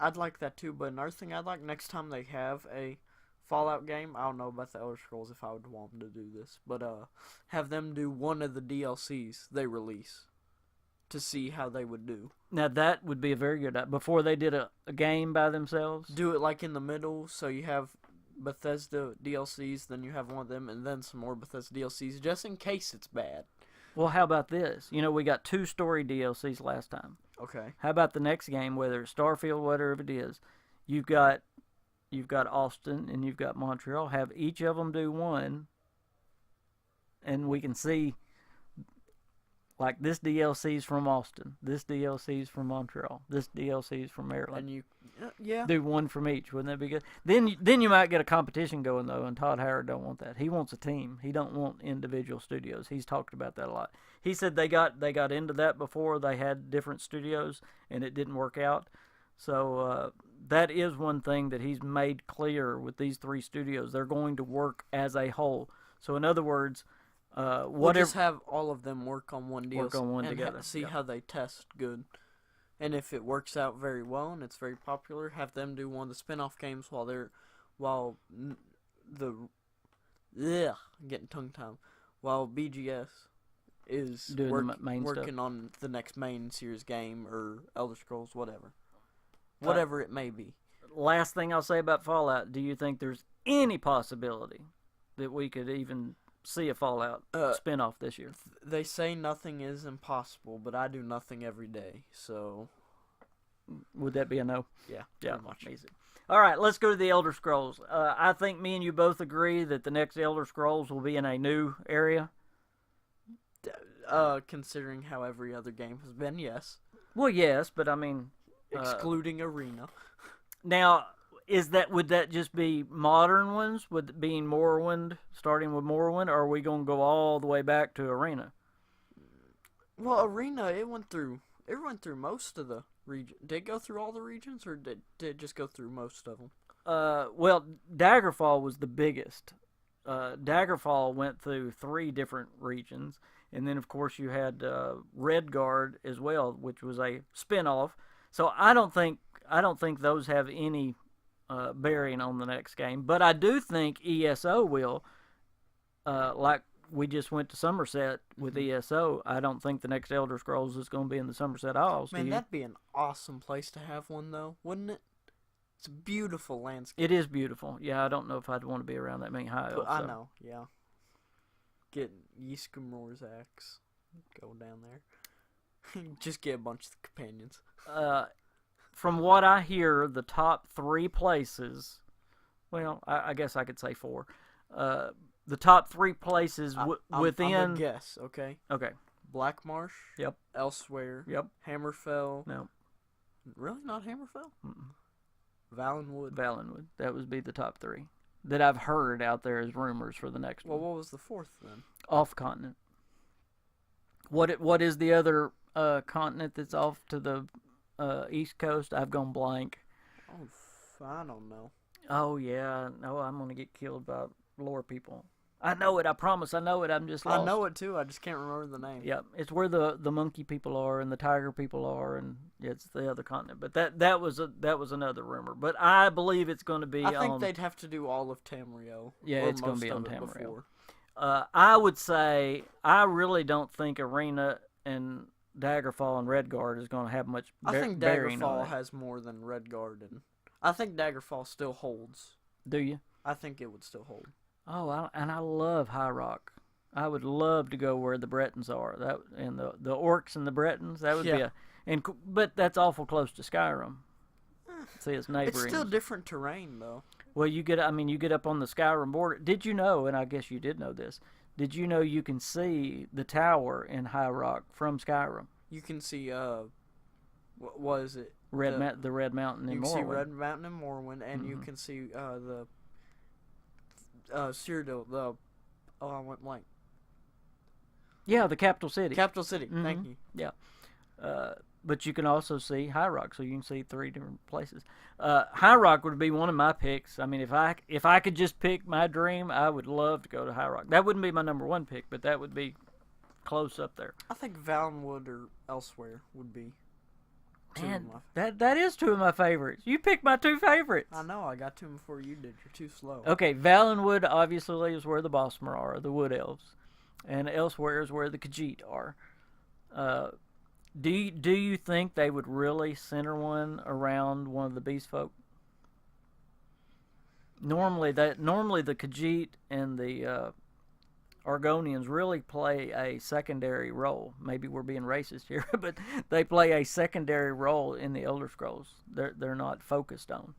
I'd like that too. But another thing I'd like next time they have a Fallout game, I don't know about the Elder Scrolls if I would want them to do this, but have them do one of the DLCs they release to see how they would do. Now that would be a very good idea. Before they did a game by themselves. Do it like in the middle, so you have Bethesda DLCs, then you have one of them, and then some more Bethesda DLCs, just in case it's bad. Well, how about this? You know, we got 2 story DLCs last time. Okay. How about the next game, whether it's Starfield, whatever it is, you've got Austin and you've got Montreal. Have each of them do one, and we can see, like, this DLC's from Austin, this DLC's from Montreal, this DLC's from Maryland. And you, yeah. Do one from each. Wouldn't that be good? Then you might get a competition going, though, and Todd Howard don't want that. He wants a team. He don't want individual studios. He's talked about that a lot. He said they got into that before. They had different studios, and it didn't work out. So that is one thing that he's made clear with these 3 studios. They're going to work as a whole. So in other words, we'll just have all of them work on one DLC. Work on one and together. See how they test good. And if it works out very well and it's very popular, have them do one of the spin-off games while getting tongue-tied. While BGS is doing the main working stuff on the next main series game or Elder Scrolls, whatever it may be. Last thing I'll say about Fallout, do you think there's any possibility that we could even see a Fallout spin-off this year? They say nothing is impossible, but I do nothing every day, so... Would that be a no? Yeah, yeah, much. Easy. All right, let's go to the Elder Scrolls. I think me and you both agree that the next Elder Scrolls will be in a new area. Considering how every other game has been, yes. Well, yes, but I mean... excluding Arena. Now, would that just be modern ones, with it being Morrowind, starting with Morrowind, or are we going to go all the way back to Arena? Well, Arena, it went through most of the region. Did it go through all the regions, or did it just go through most of them? Well, Daggerfall was the biggest. Daggerfall went through 3 different regions, and then of course you had Redguard as well, which was a spin-off. So I don't think those have any bearing on the next game, but I do think ESO will. Like we just went to Somerset with ESO. I don't think the next Elder Scrolls is going to be in the Somerset Isles. Man, that'd be an awesome place to have one, though, wouldn't it? It's a beautiful landscape. It is beautiful. Yeah, I don't know if I'd want to be around that many high elves. I know, yeah. Get Yiskumor's axe. Go down there. Just get a bunch of companions. From what I hear, the top 3 places. Well, I guess I could say 4. The top 3 places within. I'm a guess. Okay. Okay. Black Marsh. Yep. Elsewhere. Yep. Hammerfell. No. Really, not Hammerfell. Mm-mm. Valenwood. Valenwood. That would be the top 3 that I've heard out there as rumors for the next Well, one. what was the 4th then? Off continent. What is the other continent that's off to the east coast? I've gone blank. Oh, I don't know. Oh yeah, no, I'm gonna get killed by lore people. I know it. I promise. I know it. I'm just lost. I know it too. I just can't remember the name. Yeah, it's where the monkey people are and the tiger people are, and it's the other continent. But that was another rumor. But I believe it's going to be. I think they'd have to do all of Tamriel. Yeah, it's going to be on Tamriel. Before. I would say I really don't think Arena and Daggerfall and Redguard is going to have much. I think bearing on Daggerfall it. has more than Redguard, and I think Daggerfall still holds. Do you? I think it would still hold. Oh, and I love High Rock. I would love to go where the Bretons are. That and the orcs and the Bretons. That would be but that's awful close to Skyrim. See, it's neighboring. It's still different terrain, though. Well, you get up on the Skyrim border. Did you know? And I guess you did know this. Did you know you can see the tower in High Rock from Skyrim? You can see what is it? The Red Mountain in Morrowind. You can see Red Mountain in Morrowind, and you can see the Cyrodiil. I went blank. Yeah, the capital city. Capital city. Thank you. Yeah. But you can also see High Rock, so you can see 3 different places. High Rock would be one of my picks. I mean, if I could just pick my dream, I would love to go to High Rock. That wouldn't be my number 1 pick, but that would be close up there. I think Valenwood or Elsewhere would be. Man, that is 2 of my favorites. You picked my 2 favorites. I know. I got to them before you did. You're too slow. Okay, Valenwood obviously is where the Bosmer are, the Wood Elves, and Elsewhere is where the Khajiit are. Do you think they would really center one around one of the Beast Folk? Normally the Khajiit and the Argonians really play a secondary role. Maybe we're being racist here, but they play a secondary role in the Elder Scrolls. They're not focused on.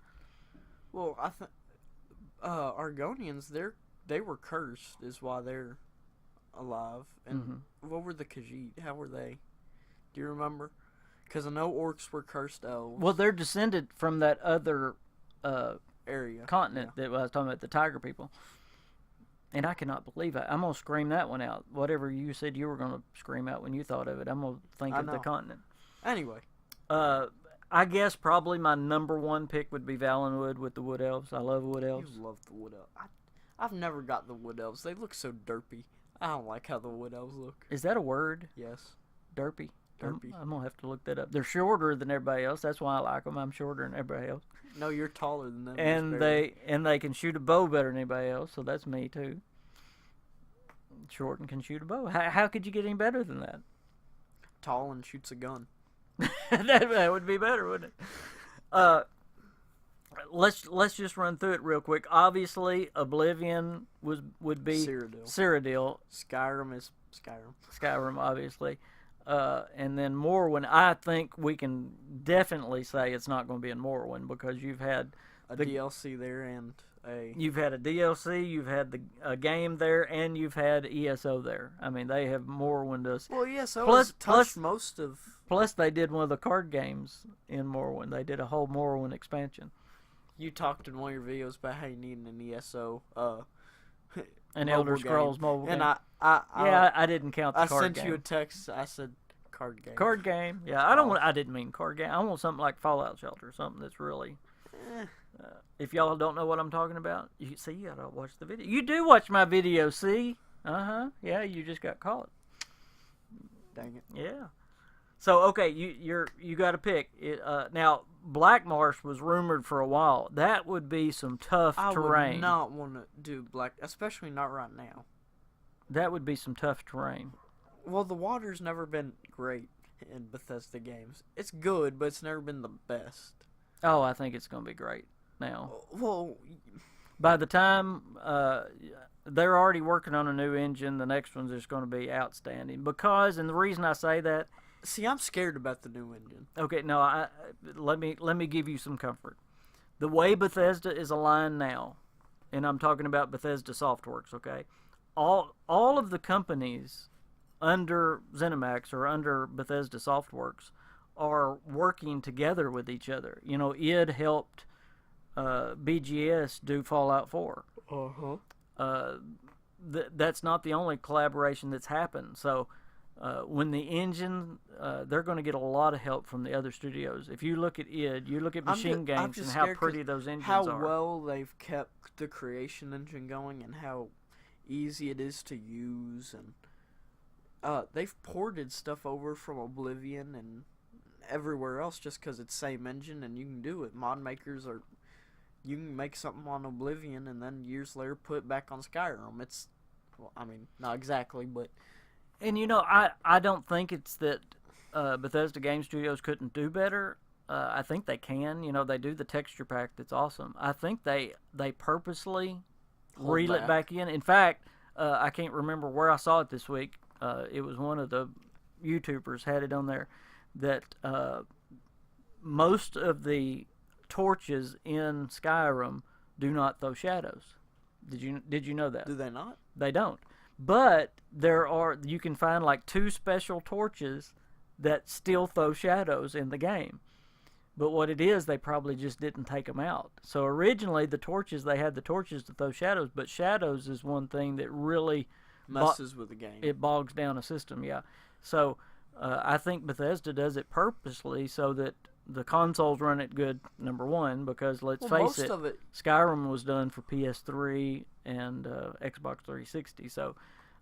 Well, I think Argonians they were cursed, is why they're alive. And what were the Khajiit? How were they? Do you remember? Because I know orcs were cursed elves. Well, they're descended from that other area continent that I was talking about, the tiger people. And I cannot believe it. I'm going to scream that one out. Whatever you said you were going to scream out when you thought of it, I'm going to think of the continent. Anyway. I guess probably my number 1 pick would be Valenwood with the Wood Elves. I love Wood Elves. You love the Wood Elves. I've never got the Wood Elves. They look so derpy. I don't like how the Wood Elves look. Is that a word? Yes. Derpy? Derpy. I'm going to have to look that up. They're shorter than everybody else. That's why I like them. I'm shorter than everybody else. No, you're taller than them. And they can shoot a bow better than anybody else, so that's me too. Short and can shoot a bow. How could you get any better than that? Tall and shoots a gun. that would be better, wouldn't it? Let's just run through it real quick. Obviously, Oblivion would be Cyrodiil. Skyrim is Skyrim. Skyrim, obviously. And then Morrowind, I think we can definitely say it's not going to be in Morrowind because you've had a DLC there and you've had a DLC, you've had a game there, and you've had ESO there. I mean, they have Morrowind us. Well, ESO has touched most of. Plus, they did one of the card games in Morrowind. They did a whole Morrowind expansion. You talked in one of your videos about how you need an ESO. An Elder Scrolls mobile game. And I didn't count the card game. I sent you a text. I said card game. Card game. Yeah, I didn't mean card game. I want something like Fallout Shelter, something that's really. If y'all don't know what I'm talking about, you gotta watch the video. You do watch my video, see? Yeah, you just got caught. Dang it. Yeah. So okay, you got to pick. Now Black Marsh was rumored for a while. That would be some tough terrain. I would not want to do Black, especially not right now. That would be some tough terrain. Well, the water's never been great in Bethesda games. It's good, but it's never been the best. Oh, I think it's going to be great now. Well, by the time they're already working on a new engine. The next one's just going to be outstanding because, and the reason I say that. See, I'm scared about the new engine. Okay, no, let me give you some comfort. The way Bethesda is aligned now, and I'm talking about Bethesda Softworks, okay? All of the companies under ZeniMax or under Bethesda Softworks are working together with each other. You know, id helped BGS do Fallout 4. That's not the only collaboration that's happened. So when the engine, they're going to get a lot of help from the other studios. If you look at id, you look at Machine Games and how pretty those engines are. How well they've kept the creation engine going and how easy it is to use. And they've ported stuff over from Oblivion and everywhere else just because it's same engine and you can do it. Mod makers are... You can make something on Oblivion and then years later put it back on Skyrim. It's... Well, I mean, not exactly, but... And, you know, I don't think it's that Bethesda Game Studios couldn't do better. I think they can. You know, they do the texture pack that's awesome. I think they purposely reel it back in. In fact, I can't remember where I saw it this week. It was one of the YouTubers had it on there that most of the torches in Skyrim do not throw shadows. Did you know that? Do they not? They don't. But you can find like 2 special torches that still throw shadows in the game. But what it is, they probably just didn't take them out. So originally they had the torches to throw shadows, but shadows is one thing that really messes with the game. It bogs down a system, yeah. So I think Bethesda does it purposely so that the consoles run it good, number one, because let's face it, Skyrim was done for PS3 and Xbox 360, so...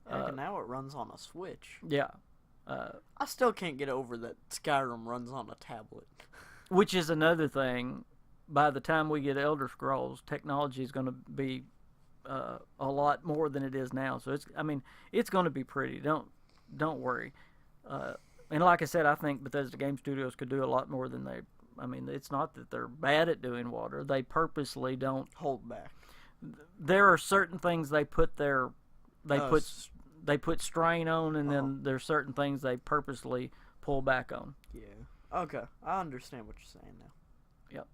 and now it runs on a Switch. Yeah. I still can't get over that Skyrim runs on a tablet. Which is another thing. By the time we get Elder Scrolls, technology is going to be a lot more than it is now. So it's going to be pretty. Don't worry. And like I said, I think Bethesda Game Studios could do a lot more than they... I mean, it's not that they're bad at doing water. They purposely don't... hold back. There are certain things they put their... They put strain on, and then there's certain things they purposely pull back on. Yeah. Okay. I understand what you're saying now.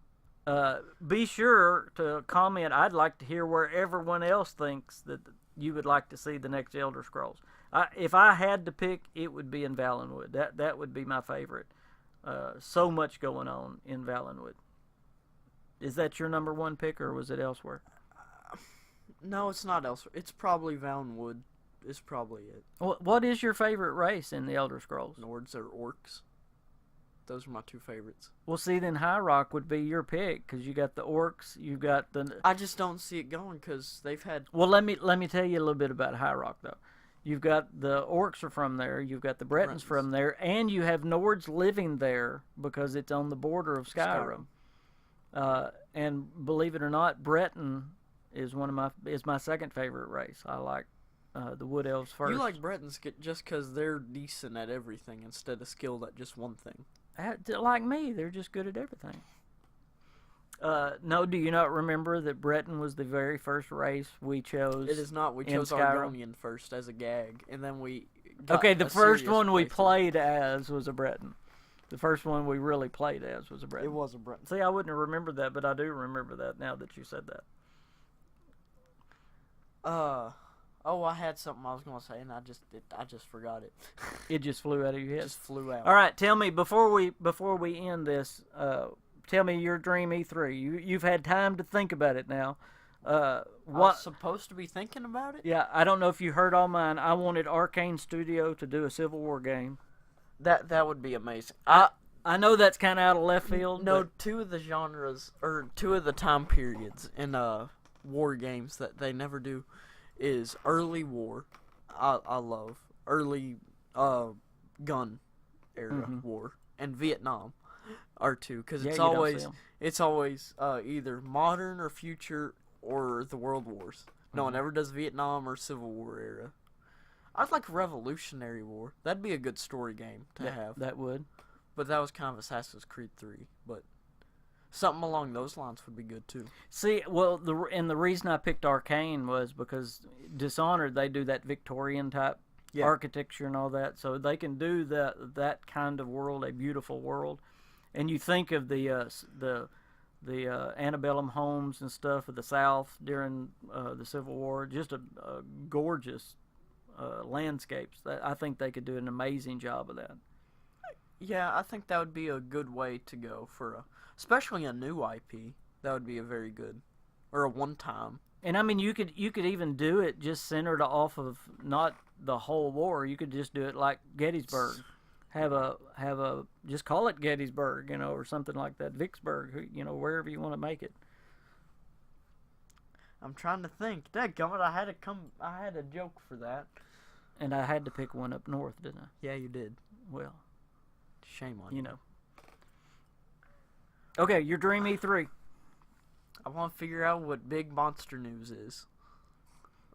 Yep. Be sure to comment. I'd like to hear where everyone else thinks that you would like to see the next Elder Scrolls. If I had to pick, it would be in Valenwood. That would be my favorite. So much going on in Valenwood. Is that your number one pick, or was it elsewhere? No, it's not elsewhere. It's probably Valenwood. Is probably it. What is your favorite race in the Elder Scrolls? Nords or Orcs. Those are my 2 favorites. Well, see, then High Rock would be your pick because you got the Orcs, you got the... I just don't see it going because they've had... Well, let me tell you a little bit about High Rock, though. You've got the Orcs are from there, you've got the Bretons from there, and you have Nords living there because it's on the border of Skyrim. And believe it or not, Breton is my second favorite race. I like the Wood Elves first. You like Bretons just because they're decent at everything instead of skilled at just one thing. Like me, they're just good at everything. No, do you not remember that Breton was the very first race we chose? It is not. We chose Argonian first as a gag, and then we got the first one we played as was a Breton. The first one we really played as was a Breton. It was a Breton. See, I wouldn't have remembered that, but I do remember that now that you said that. I had something I was going to say, and I just forgot it. It just flew out of your head. It just flew out. All right, tell me, before we end this, tell me your dream E3. You've had time to think about it now. I was supposed to be thinking about it? Yeah, I don't know if you heard all mine. I wanted Arcane Studio to do a Civil War game. That would be amazing. I know that's kind of out of left field. No, 2 of the genres, or 2 of the time periods in war games that they never do is early war. I love early gun era war, and Vietnam are 2 because it's always either modern or future or the World Wars. No one ever does Vietnam or Civil War era. I'd like Revolutionary War. That'd be a good story game to have. That would. But that was kind of Assassin's Creed 3. But Something along those lines would be good too. See, well, the reason I picked Arcane was because Dishonored, they do that Victorian type architecture and all that, so they can do that kind of world, a beautiful world. And you think of the antebellum homes and stuff of the South during the Civil War, just a gorgeous landscapes. I think they could do an amazing job of that. Yeah, I think that would be a good way to go for especially a new IP. That would be a very good, or a one-time. And I mean, you could even do it just centered off of not the whole war. You could just do it like Gettysburg. Have a just call it Gettysburg, or something like that. Vicksburg, wherever you want to make it. I'm trying to think. Dadgummit, I had a joke for that. And I had to pick one up north, didn't I? Yeah, you did. Well, shame on you. Okay, your Dream E3. I want to figure out what big monster news is.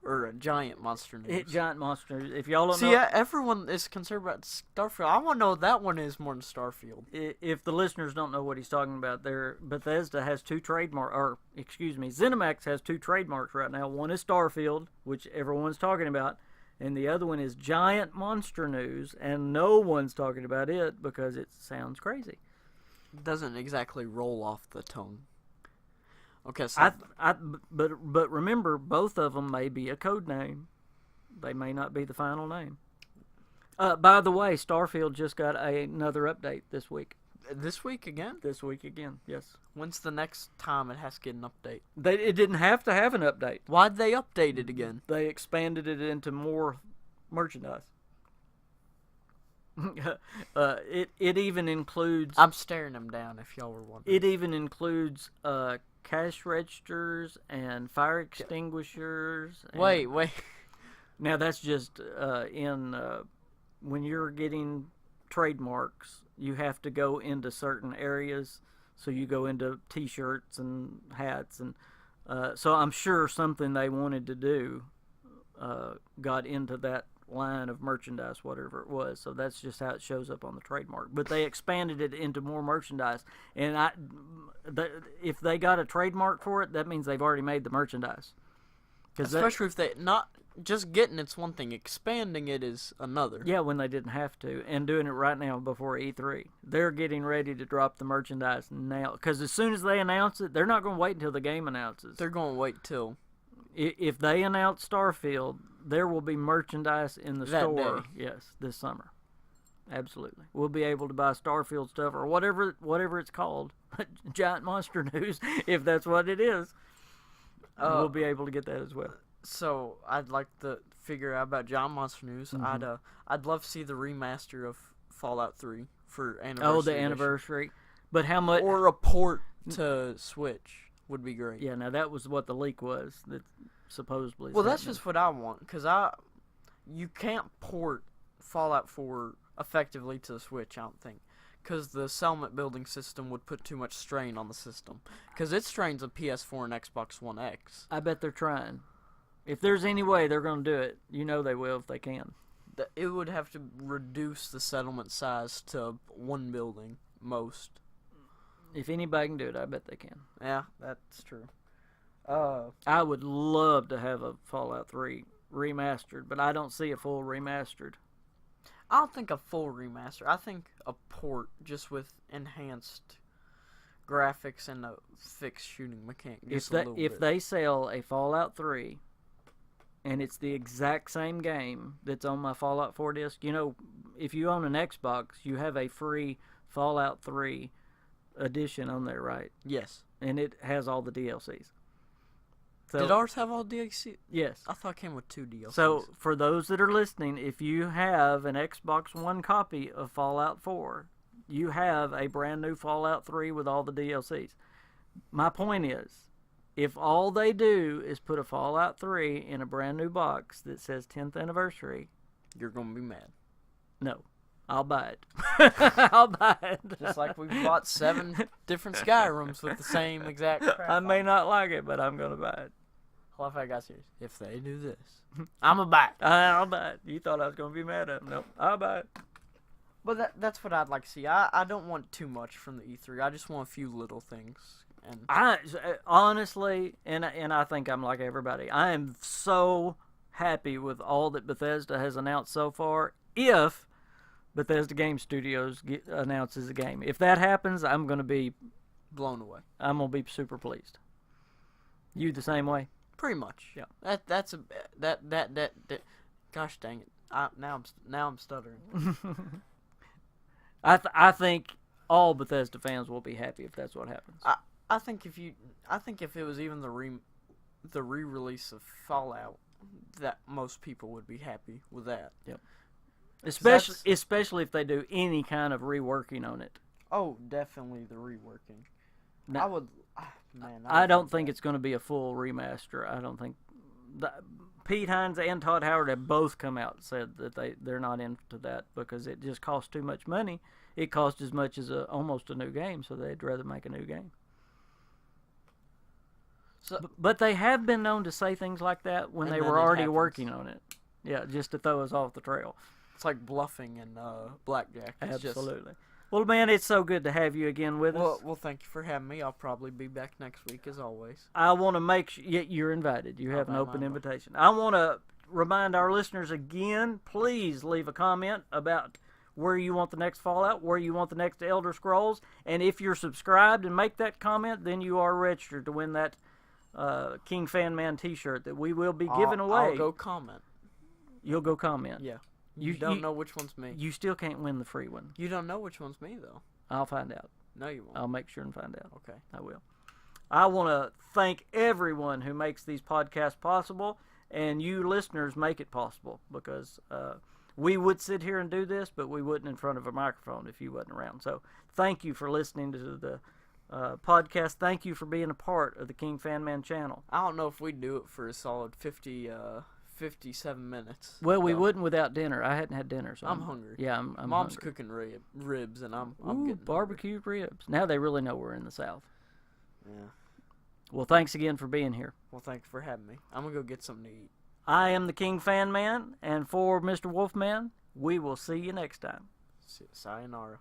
Or a giant monster news. Giant monster news. If y'all don't know... See, everyone is concerned about Starfield. I want to know what that one is more than Starfield. If the listeners don't know what he's talking about, Bethesda has two ZeniMax has two trademarks right now. One is Starfield, which everyone's talking about, and the other one is Giant Monster News, and no one's talking about it because it sounds crazy. It doesn't exactly roll off the tongue. Okay, so but remember, both of them may be a code name. They may not be the final name. By the way, Starfield just got another update this week. This week again? This week again, yes. When's the next time it has to get an update? It didn't have to have an update. Why'd they update it again? They expanded it into more merchandise. It even includes... I'm staring them down if y'all were wondering. It even includes cash registers and fire extinguishers. And wait. Now that's just when you're getting trademarks, you have to go into certain areas. So you go into T-shirts and hats, and so I'm sure something they wanted to do got into that line of merchandise, whatever it was. So that's just how it shows up on the trademark. But they expanded it into more merchandise, and if they got a trademark for it, that means they've already made the merchandise. Especially if they not just getting it's one thing, expanding it is another. Yeah, when they didn't have to, and doing it right now before E3. They're getting ready to drop the merchandise now, because as soon as they announce it, they're not going to wait until the game announces. They're going to wait till. If they announce Starfield, there will be merchandise in the store. Day. Yes, this summer. Absolutely. We'll be able to buy Starfield stuff or whatever it's called. Giant Monster News, if that's what it is. We'll be able to get that as well. So, I'd like to figure out about Giant Monster News. Mm-hmm. I'd love to see the remaster of Fallout 3 for anniversary. Oh, the anniversary. But how much? Or a port to Switch would be great. Yeah, now that was what the leak was. That supposedly. Well, that's just what I want, because you can't port Fallout 4 effectively to the Switch, I don't think, because the settlement building system would put too much strain on the system, because it strains a PS4 and Xbox One X. I bet they're trying. If there's any way they're going to do it, they will if they can. It would have to reduce the settlement size to one building, most. If anybody can do it, I bet they can. Yeah, that's true. I would love to have a Fallout 3 remastered, but I don't see a full remastered. I don't think a full remaster. I think a port just with enhanced graphics and a fixed shooting mechanic. If they sell a Fallout 3 and it's the exact same game that's on my Fallout 4 disc, if you own an Xbox, you have a free Fallout 3 edition on there, right? Yes. And it has all the DLCs. So, did ours have all DLC? Yes. I thought it came with 2 DLCs. So, for those that are listening, if you have an Xbox One copy of Fallout 4, you have a brand new Fallout 3 with all the DLCs. My point is, if all they do is put a Fallout 3 in a brand new box that says 10th anniversary, you're going to be mad. No. I'll buy it. I'll buy it. Just like we bought 7 different Skyrims with the same exact crap. I may not like it, but I'm going to buy it. Well, if I got serious. If they do this, I'm going to buy it. I'll buy it. You thought I was going to be mad at them. Nope. I'll buy it. But that's what I'd like to see. I don't want too much from the E3. I just want a few little things. And I honestly, and I think I'm like everybody. I am so happy with all that Bethesda has announced so far. If Bethesda Game Studios announces a game, if that happens, I'm gonna be blown away. I'm gonna be super pleased. You the same way? Pretty much. Yeah. That. Gosh dang it! Now I'm stuttering. I think all Bethesda fans will be happy if that's what happens. I think if it was even the re-release of Fallout, that most people would be happy with that. Yep. Especially if they do any kind of reworking on it. Oh, definitely the reworking. Now, I would, man. I don't think it's going to be a full remaster. I don't think. Pete Hines and Todd Howard have both come out and said that they're not into that because it just costs too much money. It costs as much as almost a new game, so they'd rather make a new game. So, but they have been known to say things like that when they were already working on it. Yeah, just to throw us off the trail. It's like bluffing and blackjack. It's Absolutely. Well, man, it's so good to have you again with us. Well, thank you for having me. I'll probably be back next week as always. I want to make sure you're invited. You have an open invitation. I want to remind our listeners again, please leave a comment about where you want the next Fallout, where you want the next Elder Scrolls, and if you're subscribed and make that comment, then you are registered to win that KingFanMan t-shirt that we will be giving away. I'll go comment. You'll go comment? Yeah. You don't know which one's me. You still can't win the free one. You don't know which one's me, though. I'll find out. No, you won't. I'll make sure and find out. Okay. I will. I want to thank everyone who makes these podcasts possible, and you listeners make it possible, because we would sit here and do this, but we wouldn't in front of a microphone if you wasn't around. So thank you for listening to the podcast. Thank you for being a part of the KingFanMan channel. I don't know if we'd do it for a solid 57 minutes. Well, we wouldn't without dinner. I hadn't had dinner, so I'm hungry. Yeah, I'm Mom's hungry. cooking ribs, and I'm getting barbecued ribs. Now they really know we're in the South. Yeah. Well, thanks again for being here. Well, thanks for having me. I'm gonna go get something to eat. I am the KingFanMan, and for Mr. Wolfman, we will see you next time. Sayonara.